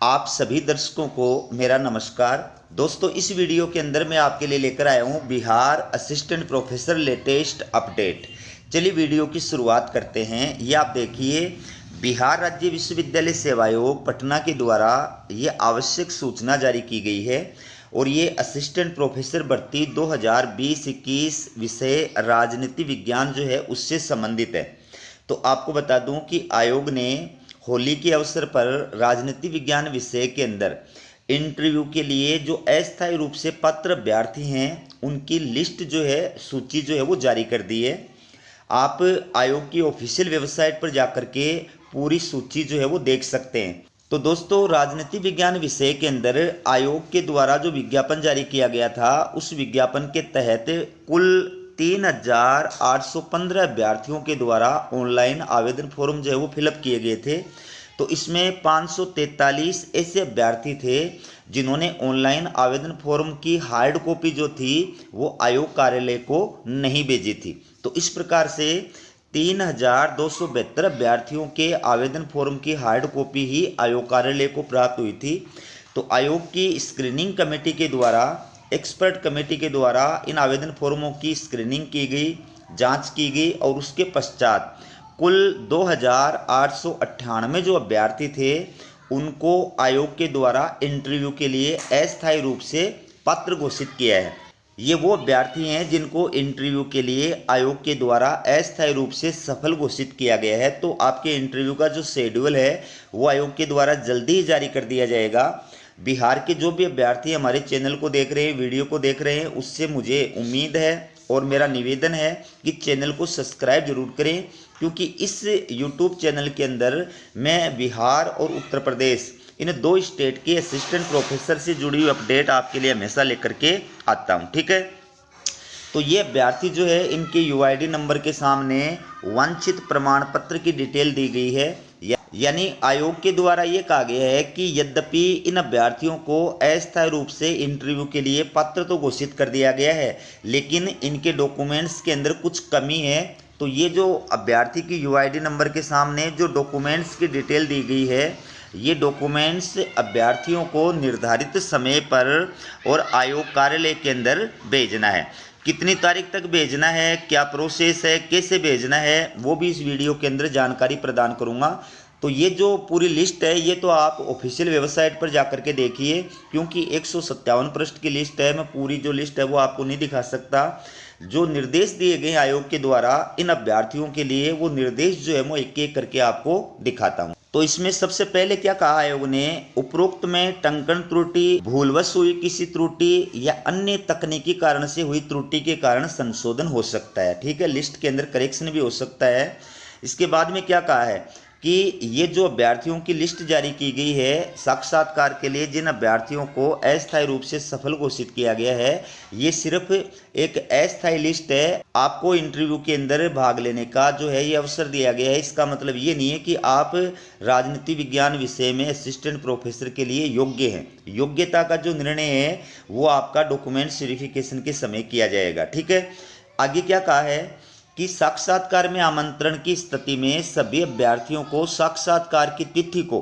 आप सभी दर्शकों को मेरा नमस्कार। दोस्तों, इस वीडियो के अंदर मैं आपके लिए लेकर आया हूँ Bihar assistant professor latest update. चलिए वीडियो की शुरुआत करते हैं। ये आप देखिए, बिहार राज्य विश्वविद्यालय सेवा आयोग पटना के द्वारा ये आवश्यक सूचना जारी की गई है और ये असिस्टेंट प्रोफेसर भर्ती 2020-21 विषय राजनीति विज्ञान जो है उससे संबंधित है। तो आपको बता दूं कि आयोग ने होली के अवसर पर राजनीति विज्ञान विषय के अंदर इंटरव्यू के लिए जो अस्थायी रूप से पात्र अभ्यर्थी हैं उनकी लिस्ट जो है, सूची जो है वो जारी कर दी है। आप आयोग की ऑफिशियल वेबसाइट पर जाकर के पूरी सूची जो है वो देख सकते हैं। तो दोस्तों, राजनीति विज्ञान विषय के अंदर आयोग के द्वारा जो विज्ञापन जारी किया गया था उस विज्ञापन के तहत कुल 3,815 अभ्यर्थियों के द्वारा ऑनलाइन आवेदन फॉर्म जो है वो फिलअप किए गए थे। तो इसमें 543 ऐसे अभ्यर्थी थे जिन्होंने ऑनलाइन आवेदन फॉर्म की हार्ड कॉपी जो थी वो आयोग कार्यालय को नहीं भेजी थी। तो इस प्रकार से 3,272 अभ्यर्थियों के आवेदन फॉर्म की हार्ड कॉपी ही आयोग कार्यालय को प्राप्त हुई थी। तो आयोग की स्क्रीनिंग कमेटी के द्वारा, एक्सपर्ट कमेटी के द्वारा इन आवेदन फॉर्मों की स्क्रीनिंग की गई, जांच की गई और उसके पश्चात कुल 2,898 जो अभ्यर्थी थे उनको आयोग के द्वारा इंटरव्यू के लिए अस्थायी रूप से पात्र घोषित किया है। ये वो अभ्यर्थी हैं जिनको इंटरव्यू के लिए आयोग के द्वारा अस्थायी रूप से सफल घोषित किया गया है। तो आपके इंटरव्यू का जो शेड्यूल है वो आयोग के द्वारा जल्दी ही जारी कर दिया जाएगा। बिहार के जो भी अभ्यर्थी हमारे चैनल को देख रहे हैं, वीडियो को देख रहे हैं, उससे मुझे उम्मीद है और मेरा निवेदन है कि चैनल को सब्सक्राइब जरूर करें, क्योंकि इस यूट्यूब चैनल के अंदर मैं बिहार और उत्तर प्रदेश इन दो स्टेट के असिस्टेंट प्रोफेसर से जुड़ी हुई अपडेट आपके लिए हमेशा लेकर के आता हूं। ठीक है, तो ये अभ्यर्थी जो है इनके यूआईडी नंबर के सामने वांछित प्रमाण पत्र की डिटेल दी गई है। यानी आयोग के द्वारा ये कहा गया है कि यद्यपि इन अभ्यर्थियों को अस्थायी रूप से इंटरव्यू के लिए पात्र तो घोषित कर दिया गया है, लेकिन इनके डॉक्यूमेंट्स के अंदर कुछ कमी है। तो ये जो अभ्यर्थी की यूआईडी नंबर के सामने जो डॉक्यूमेंट्स की डिटेल दी गई है, ये डॉक्यूमेंट्स अभ्यर्थियों को निर्धारित समय पर और आयोग कार्यालय के अंदर भेजना है। कितनी तारीख तक भेजना है, क्या प्रोसेस है, कैसे भेजना है, वो भी इस वीडियो के अंदर जानकारी प्रदान करूंगा। तो ये जो पूरी लिस्ट है ये तो आप ऑफिशियल वेबसाइट पर जाकर के देखिए, क्योंकि 157 पृष्ठ की लिस्ट है। मैं पूरी जो लिस्ट है वो आपको नहीं दिखा सकता। जो निर्देश दिए गए आयोग के द्वारा इन अभ्यर्थियों के लिए, वो निर्देश जो है वो एक एक करके आपको दिखाता हूँ। तो इसमें सबसे पहले क्या कहा आयोग ने, उपरोक्त में टंकन त्रुटि, भूलवश हुई किसी त्रुटि या अन्य तकनीकी कारण से हुई त्रुटि के कारण संशोधन हो सकता है। ठीक है, लिस्ट के अंदर करेक्शन भी हो सकता है। इसके बाद में क्या कहा है कि ये जो अभ्यर्थियों की लिस्ट जारी की गई है साक्षात्कार के लिए, जिन अभ्यर्थियों को अस्थायी रूप से सफल घोषित किया गया है, ये सिर्फ एक अस्थायी लिस्ट है। आपको इंटरव्यू के अंदर भाग लेने का जो है ये अवसर दिया गया है। इसका मतलब ये नहीं है कि आप राजनीति विज्ञान विषय में असिस्टेंट प्रोफेसर के लिए योग्य हैं। योग्यता का जो निर्णय है वो आपका डॉक्यूमेंट वेरिफिकेशन के समय किया जाएगा। ठीक है, आगे क्या कहा है कि साक्षात्कार में आमंत्रण की स्थिति में सभी अभ्यर्थियों को साक्षात्कार की तिथि को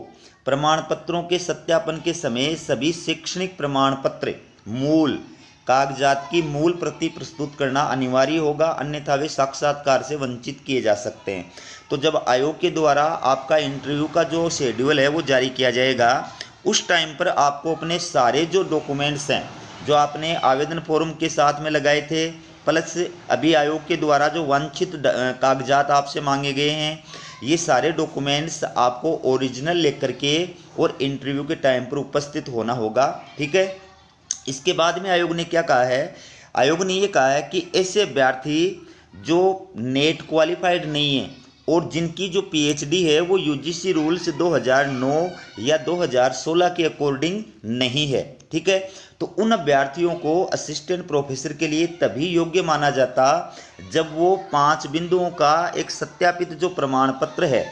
प्रमाण पत्रों के सत्यापन के समय सभी शैक्षणिक प्रमाण पत्र, मूल कागजात की मूल प्रति प्रस्तुत करना अनिवार्य होगा, अन्यथा वे साक्षात्कार से वंचित किए जा सकते हैं। तो जब आयोग के द्वारा आपका इंटरव्यू का जो शेड्यूल है वो जारी किया जाएगा, उस टाइम पर आपको अपने सारे जो डॉक्यूमेंट्स हैं जो आपने आवेदन फॉर्म के साथ में लगाए थे, प्लस अभी आयोग के द्वारा जो वांछित कागजात आपसे मांगे गए हैं, ये सारे डॉक्यूमेंट्स आपको ओरिजिनल लेकर के और इंटरव्यू के टाइम पर उपस्थित होना होगा। ठीक है, इसके बाद में आयोग ने क्या कहा है, आयोग ने ये कहा है कि ऐसे अभ्यर्थी जो नेट क्वालिफाइड नहीं है और जिनकी जो पीएचडी है वो यूजीसी रूल्स 2009 या 2016 के अकॉर्डिंग नहीं है। ठीक है, तो उन अभ्यर्थियों को असिस्टेंट प्रोफेसर के लिए तभी योग्य माना जाता जब वो 5 बिंदुओं का एक सत्यापित जो प्रमाण पत्र है,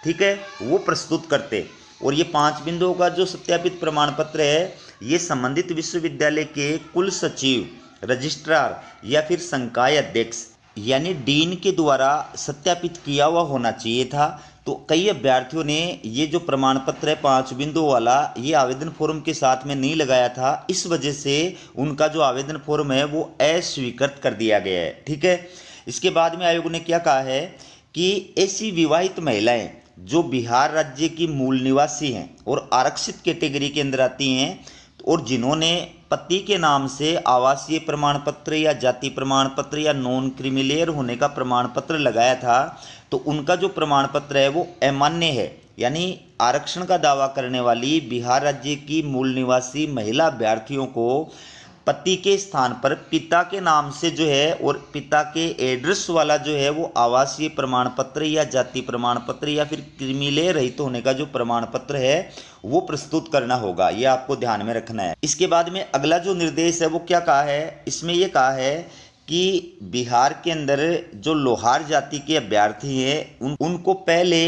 ठीक है, वो प्रस्तुत करते। और ये 5 बिंदुओं का जो सत्यापित प्रमाण पत्र है ये संबंधित विश्वविद्यालय के कुल सचिव, रजिस्ट्रार या फिर संकाय अध्यक्ष यानी डीन के द्वारा सत्यापित किया हुआ होना चाहिए था। तो कई अभ्यर्थियों ने ये जो प्रमाण पत्र है 5 बिंदु वाला, ये आवेदन फॉर्म के साथ में नहीं लगाया था, इस वजह से उनका जो आवेदन फॉर्म है वो अस्वीकृत कर दिया गया है। ठीक है। इसके बाद में आयोग ने क्या कहा है कि ऐसी विवाहित महिलाएं जो बिहार राज्य की मूल निवासी हैं और आरक्षित कैटेगरी के अंदर आती हैं और जिन्होंने पति के नाम से आवासीय प्रमाण पत्र या जाति प्रमाण पत्र या नॉन क्रीमिलेयर होने का प्रमाण पत्र लगाया था, तो उनका जो प्रमाण पत्र है वो अमान्य है। यानी आरक्षण का दावा करने वाली बिहार राज्य की मूल निवासी महिला अभ्यर्थियों को पति के स्थान पर पिता के नाम से जो है और पिता के एड्रेस वाला जो है वो आवासीय प्रमाण पत्र या जाति प्रमाण पत्र या फिर क्रीमिलेयर रहित होने का जो प्रमाण पत्र है वो प्रस्तुत करना होगा। ये आपको ध्यान में रखना है। इसके बाद में अगला जो निर्देश है वो क्या कहा है, इसमें ये कहा है कि बिहार के अंदर जो लोहार जाति के अभ्यर्थी हैं उनको पहले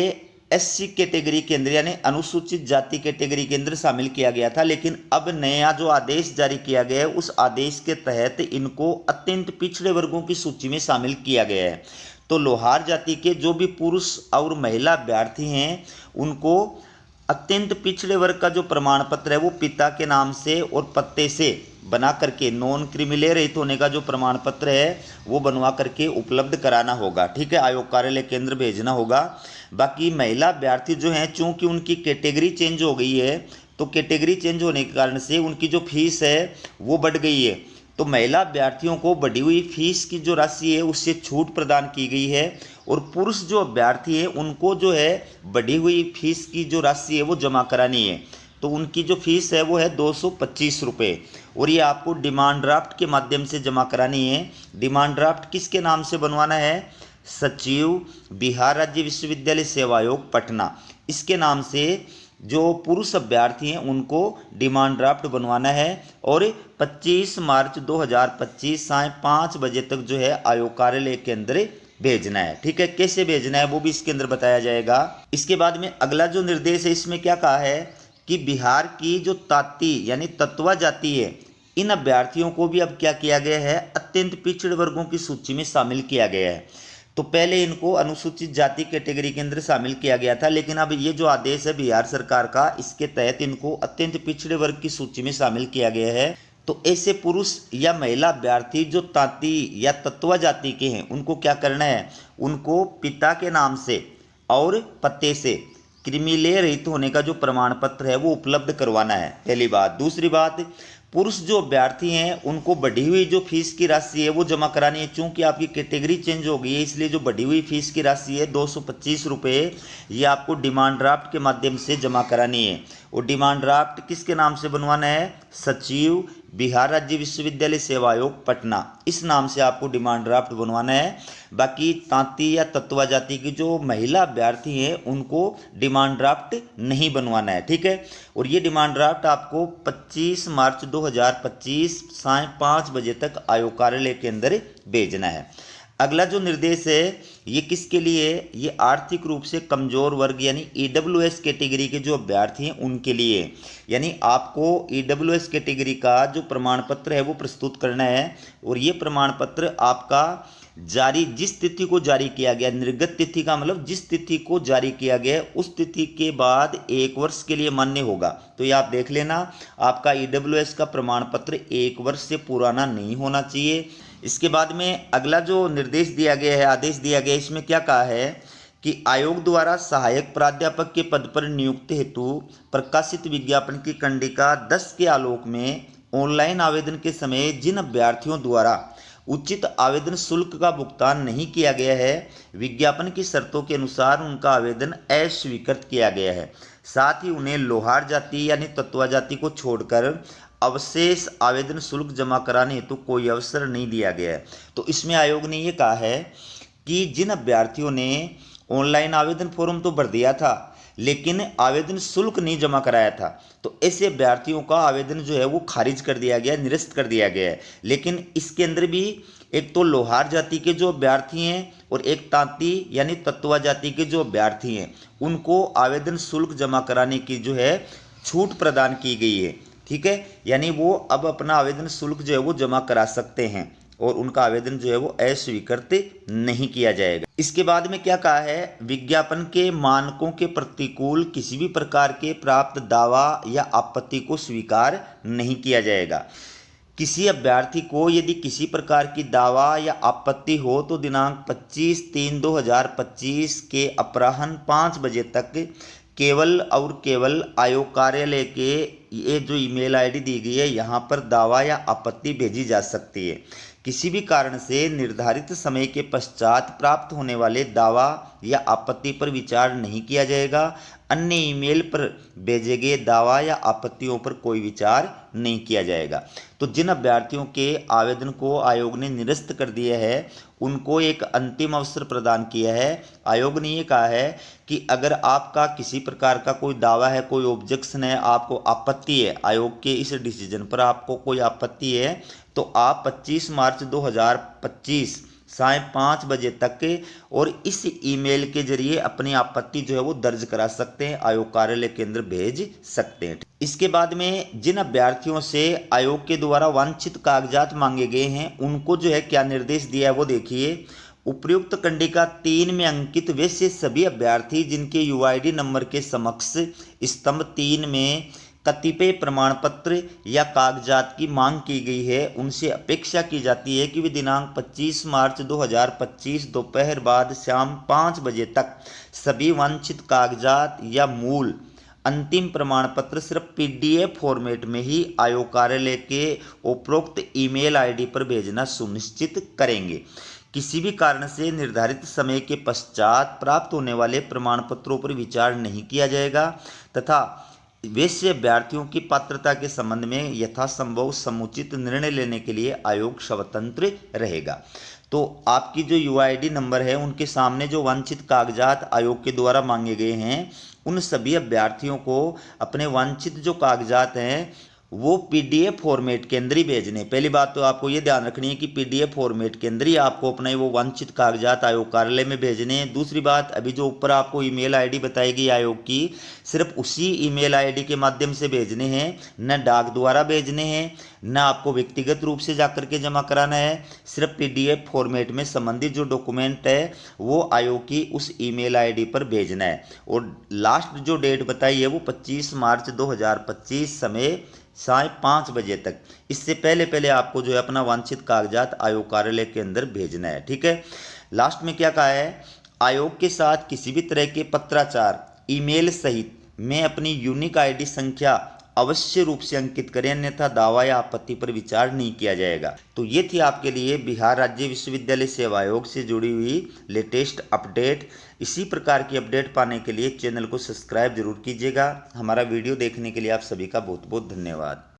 एससी कैटेगरी के अंदर यानी अनुसूचित जाति कैटेगरी के अंदर शामिल किया गया था, लेकिन अब नया जो आदेश जारी किया गया है उस आदेश के तहत इनको अत्यंत पिछड़े वर्गों की सूची में शामिल किया गया है। तो लोहार जाति के जो भी पुरुष और महिला अभ्यर्थी हैं उनको अत्यंत पिछड़े वर्ग का जो प्रमाण पत्र है वो पिता के नाम से और पत्ते से बना करके नॉन क्रिमिलेयर रहित होने का जो प्रमाण पत्र है वो बनवा करके उपलब्ध कराना होगा। ठीक है। आयोग कार्यालय केंद्र भेजना होगा। बाकी महिला अभ्यर्थी जो हैं चूंकि उनकी कैटेगरी चेंज हो गई है, तो कैटेगरी चेंज होने के कारण से उनकी जो फीस है वो बढ़ गई है, तो महिला अभ्यर्थियों को बढ़ी हुई फीस की जो राशि है उससे छूट प्रदान की गई है और पुरुष जो अभ्यर्थी है उनको जो है बढ़ी हुई फीस की जो राशि है वो जमा करानी है। तो उनकी जो फीस है वो है 225 रुपये और ये आपको डिमांड ड्राफ्ट के माध्यम से जमा करानी है। डिमांड ड्राफ्ट किसके नाम से बनवाना है, सचिव बिहार राज्य विश्वविद्यालय सेवा आयोग पटना, इसके नाम से जो पुरुष अभ्यर्थी हैं उनको डिमांड ड्राफ्ट बनवाना है और 25 मार्च 2025 साय 5 बजे तक जो है आयोग कार्यालय के अंदर भेजना है। ठीक है। कैसे भेजना है वो भी इसके अंदर बताया जाएगा। इसके बाद में अगला जो निर्देश है इसमें क्या कहा है कि बिहार की जो ताती यानी तत्वा जाति है इन अभ्यर्थियों को भी अब क्या किया गया है, अत्यंत पिछड़े वर्गों की सूची में शामिल किया गया है। तो पहले इनको अनुसूचित जाति कैटेगरी के अंदर शामिल किया गया था, लेकिन अब ये जो आदेश है बिहार सरकार का इसके तहत इनको अत्यंत पिछड़े वर्ग की सूची में शामिल किया गया है। तो ऐसे पुरुष या महिला अभ्यर्थी जो ताती या तत्वा जाति के हैं उनको क्या करना है, उनको पिता के नाम से और पते से क्रीमिलेयर रहित होने का जो प्रमाण पत्र है वो उपलब्ध करवाना है, पहली बात। दूसरी बात, पुरुष जो अभ्यर्थी हैं उनको बढ़ी हुई जो फीस की राशि है वो जमा करानी है। चूंकि आपकी कैटेगरी चेंज हो गई है इसलिए जो बढ़ी हुई फीस की राशि है 225 रुपये ये आपको डिमांड ड्राफ्ट के माध्यम से जमा करानी है। और डिमांड ड्राफ्ट किसके नाम से बनवाना है, सचिव बिहार राज्य विश्वविद्यालय सेवा आयोग पटना, इस नाम से आपको डिमांड ड्राफ्ट बनवाना है। बाकी तांती या तत्वा जाति की जो महिला अभ्यर्थी हैं उनको डिमांड ड्राफ्ट नहीं बनवाना है। ठीक है। और ये डिमांड ड्राफ्ट आपको 25 मार्च 2025 साय 5 बजे तक आयोग कार्यालय के अंदर भेजना है। अगला जो निर्देश है ये किसके लिए, ये आर्थिक रूप से कमजोर वर्ग यानी ईडब्ल्यूएस कैटेगरी के जो अभ्यर्थी हैं उनके लिए। यानी आपको ईडब्ल्यूएस कैटेगरी का जो प्रमाण पत्र है वो प्रस्तुत करना है और ये प्रमाण पत्र आपका जारी जिस तिथि को जारी किया गया, निर्गत तिथि का मतलब जिस तिथि को जारी किया गया उस तिथि के बाद 1 वर्ष के लिए मान्य होगा। तो ये आप देख लेना, आपका ईडब्ल्यूएस का प्रमाण पत्र 1 वर्ष से पुराना नहीं होना चाहिए। इसके बाद में अगला जो निर्देश दिया गया है, आदेश दिया गया है, इसमें क्या कहा है कि आयोग द्वारा सहायक प्राध्यापक के पद पर नियुक्ति हेतु प्रकाशित विज्ञापन की कंडिका 10 के आलोक में ऑनलाइन आवेदन के समय जिन अभ्यर्थियों द्वारा उचित आवेदन शुल्क का भुगतान नहीं किया गया है विज्ञापन की शर्तों के अनुसार उनका आवेदन अस्वीकृत किया गया है। साथ ही उन्हें लोहार जाति यानी तत्वा जाति को छोड़कर अवशेष आवेदन शुल्क जमा कराने हेतु कोई अवसर नहीं दिया गया है। तो इसमें आयोग ने ये कहा है कि जिन अभ्यर्थियों ने ऑनलाइन आवेदन फॉर्म तो भर दिया था लेकिन आवेदन शुल्क नहीं जमा कराया था, तो ऐसे अभ्यर्थियों का आवेदन जो है वो खारिज कर दिया गया, निरस्त कर दिया गया है। लेकिन इसके अंदर भी एक तो लोहार जाति के जो अभ्यर्थी हैं और एक तांती यानी तत्वा जाति के जो अभ्यर्थी हैं उनको आवेदन शुल्क जमा कराने की जो है छूट प्रदान की गई है। ठीक है। यानी वो अब अपना आवेदन शुल्क जो है वो जमा करा सकते हैं। और उनका आवेदन जो है वो अस्वीकृत नहीं किया जाएगा। इसके बाद में क्या कहा है, विज्ञापन के मानकों के प्रतिकूल किसी भी प्रकार के प्राप्त दावा या आपत्ति को स्वीकार नहीं किया जाएगा। किसी अभ्यर्थी को यदि किसी प्रकार की दावा या आपत्ति हो तो दिनांक 25/3/2025 के अपराह्न 5 बजे तक केवल और केवल आयोग कार्यालय के ये जो ईमेल आईडी दी गई है यहाँ पर दावा या आपत्ति भेजी जा सकती है। किसी भी कारण से निर्धारित समय के पश्चात प्राप्त होने वाले दावा या आपत्ति पर विचार नहीं किया जाएगा। अन्य ईमेल पर भेजे गए दावा या आपत्तियों पर कोई विचार नहीं किया जाएगा। तो जिन अभ्यर्थियों के आवेदन को आयोग ने निरस्त कर दिया है उनको एक अंतिम अवसर प्रदान किया है। आयोग ने ये कहा है कि अगर आपका किसी प्रकार का कोई दावा है, कोई ऑब्जेक्शन है, आपको आपत्ति है, आयोग के इस डिसीजन पर आपको कोई आपत्ति है, तो आप 25 मार्च 2025 साय 5 बजे तक और इस ईमेल के जरिए अपनी आपत्ति जो है वो दर्ज करा सकते हैं, आयोग कार्यालय के अंदर भेज सकते हैं। इसके बाद में जिन अभ्यर्थियों से आयोग के द्वारा वांछित कागजात मांगे गए हैं उनको जो है क्या निर्देश दिया है वो देखिए। उपयुक्त कंडिका 3 में अंकित वैसे सभी अभ्यर्थी जिनके यूआईडी नंबर के समक्ष स्तंभ 3 में कतिपय प्रमाण पत्र या कागजात की मांग की गई है उनसे अपेक्षा की जाती है कि वे दिनांक 25 मार्च 2025 दोपहर बाद शाम 5 बजे तक सभी वांछित कागजात या मूल अंतिम प्रमाण पत्र सिर्फ पीडीएफ फॉर्मेट में ही आयोग कार्यालय के उपरोक्त ईमेल आईडी पर भेजना सुनिश्चित करेंगे। किसी भी कारण से निर्धारित समय के पश्चात प्राप्त होने वाले प्रमाण पत्रों पर विचार नहीं किया जाएगा तथा वैसे अभ्यर्थियों की पात्रता के संबंध में यथासंभव समुचित निर्णय लेने के लिए आयोग स्वतंत्र रहेगा। तो आपकी जो यूआईडी नंबर है उनके सामने जो वांछित कागजात आयोग के द्वारा मांगे गए हैं उन सभी अभ्यर्थियों को अपने वांछित जो कागजात हैं वो पीडीएफ फॉर्मेट के अंदर ही भेजने। पहली बात तो आपको ये ध्यान रखनी है कि पीडीएफ फॉर्मेट के अंदर ही आपको अपने वो वांछित कागजात आयोग कार्यालय में भेजने हैं। दूसरी बात, अभी जो ऊपर आपको ईमेल आईडी बताएगी आयोग की, सिर्फ उसी ईमेल आईडी के माध्यम से भेजने हैं, न डाक द्वारा भेजने हैं, न आपको व्यक्तिगत रूप से जाकर के जमा कराना है। सिर्फ पीडीएफ फॉर्मेट में संबंधित जो डॉक्यूमेंट है वो आयोग की उस ईमेल आईडी पर भेजना है। और लास्ट जो डेट बताई है वो 25 मार्च 2025 समय साय 5 बजे तक। इससे पहले पहले आपको जो है अपना वांछित कागजात आयोग कार्यालय के अंदर भेजना है। ठीक है। लास्ट में क्या कहा है, आयोग के साथ किसी भी तरह के पत्राचार ईमेल सहित में अपनी यूनिक आईडी संख्या अवश्य रूप से अंकित करें, अन्यथा दावा या आपत्ति पर विचार नहीं किया जाएगा। तो ये थी आपके लिए बिहार राज्य विश्वविद्यालय सेवा आयोग से जुड़ी हुई लेटेस्ट अपडेट। इसी प्रकार की अपडेट पाने के लिए चैनल को सब्सक्राइब जरूर कीजिएगा। हमारा वीडियो देखने के लिए आप सभी का बहुत बहुत धन्यवाद।